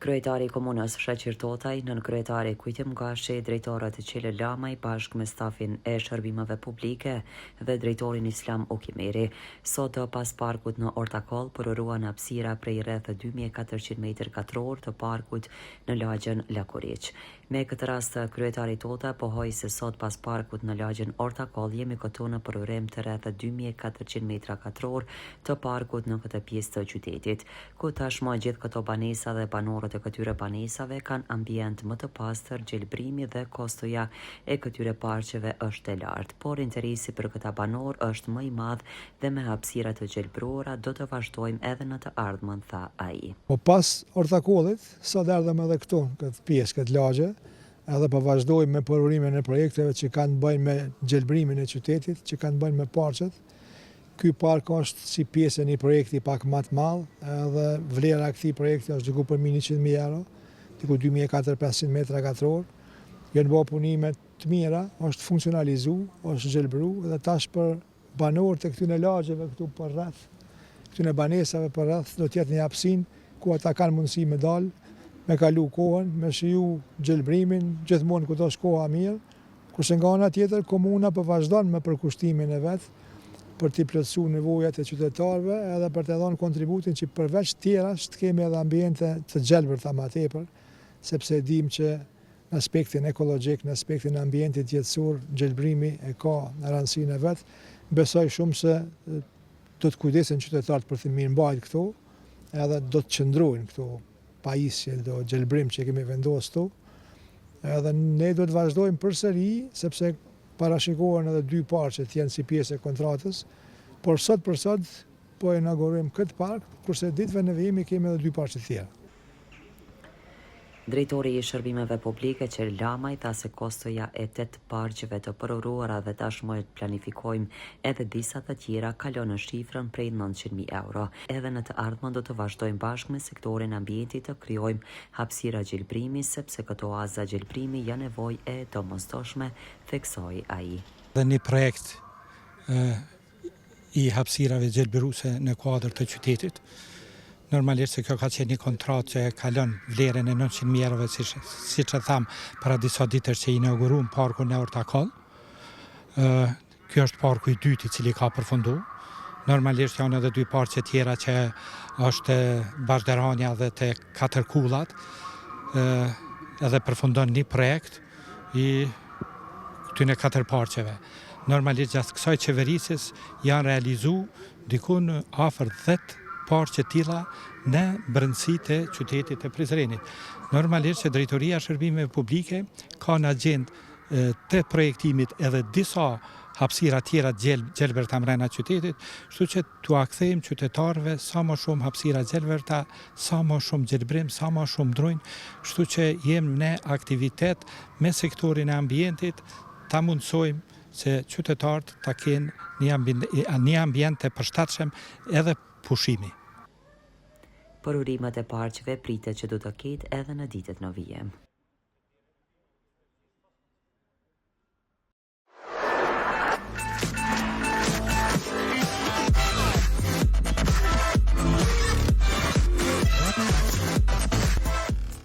Kryetari i Komunës Sheqer Totaj, nën kryetari Kujtim Gashi, drejtorët Qele Lamaj bashkë me stafin e shërbimeve publike dhe drejtorin Islam Ukimeri, sot pas parkut në Ortakoll përruan hapësira prej rreth 2400 m2 të parkut në lagjen Lakuriq. Me këtë rast, kryetari Totaj pohoi se sot pas parkut në lagjen Ortakoll jemi këtu në përrurim të rreth 2400 m2 të parkut në këtë pjesë të qytetit, ku tashmë gjithë këto banesa dhe banorët e këtyre banesave kanë ambient më të pastër, gjelbrimi dhe kostoja e këtyre parqeve është e lartë, por interesi për këta banor është më i madh dhe me hapësira të gjelbruara do të vazhdojmë edhe në të ardhmen, tha ai. Po pas Ortakollit, sot erdhëm edhe këtu, këtë pjesë, këtë lagje, edhe po vazhdojmë me përurimin e projekteve që kanë bëjnë me gjelbrimin e qytetit, që kanë bëjnë me parqet. Ky park është si pjesë e një projekti pak më të madh, edhe vlera e këtij projekti është diku për 100.000 euro, diku 2400 m2. Janë bërë punime të mira, është funksionalizu, është gjelbru, dhe tash për banorët e këtyre lagjeve këtu për rreth, këtyre banesave për rreth, do të jetë një hapësinë ku ata kanë mundësi me dalë, me kalu kohën, me shiju gjelbrimin, gjithmonë kudo është koha mirë, kurse nga ana tjetër komuna po vazhdon me përkushtimin e vet për t'i plotësuar nevojat e qytetarëve edhe për të dhënë kontributin që përveç tjerash të kemi edhe ambiente të gjelbërta më tepër, sepse dim që në aspektin ekologjik, në aspektin e ambientit jetësor, gjelbrimi e ka në rëndësinë e vet. Besoj shumë se do të kujdesen qytetarët për të mirëmbajtur këtu, edhe do të qëndrojnë këtu pajisje do gjelbrim që kemi vendosur këtu. Edhe ne do të vazhdojmë përsëri, sepse parashikohen edhe 2 parqe të jenë si pjesë e kontratës, por sot për sot po inaugurojmë këtë park, kurse ditëve në vijim kemi edhe 2 parqe të tjera. Drejtori i shërbimeve publike Qele Lamaj tha se kostoja e 8 parqeve të përruara dhe tashmë planifikojmë edhe disa të tjera kalon në shifrën prej 900.000 euro. Edhe në të ardhmen do të vazhdojmë bashkë me sektorin ambientit të krijojmë hapësira gjelbrimi, sepse këto oaza gjelbrimi janë nevojë e domosdoshme, theksoi ai. Dhe një projekt i hapësirave gjelbruese në kuadër të qytetit. Normalisht se kjo ka qenë një kontratë që kalon vlerën e 900.000 euro, siç e tham para disa ditësh që inauguruam parkun në Ortakoll. Ky është parku i dytë i cili ka përfunduar. Normalisht janë edhe 2 parqe tjera që është Bashdarania dhe te Katërkullat, edhe përfundon një projekt i këtyre 4 parqeve. Normalisht gjatë kësaj qeverisjes janë realizuar diku në afër 10 parqe tilla në brendësitë e qytetit të Prizrenit. Normalisht që drejtoria e shërbimeve publike ka në agjendë të projektimit edhe disa hapësira tjera gjelbërta mbrenda qytetit, kështu që t'u kthejmë qytetarëve sa më shumë hapësira gjelbërta, sa më shumë gjelbrim, sa më shumë drujnë, kështu që jemi në aktivitet me sektorin e ambientit, ta mundsojmë se qytetarët ta kenë një ambient të përshtatshëm edhe pushimi. Përurimet e parqeve pritet që do të ketë edhe në ditët në vijim.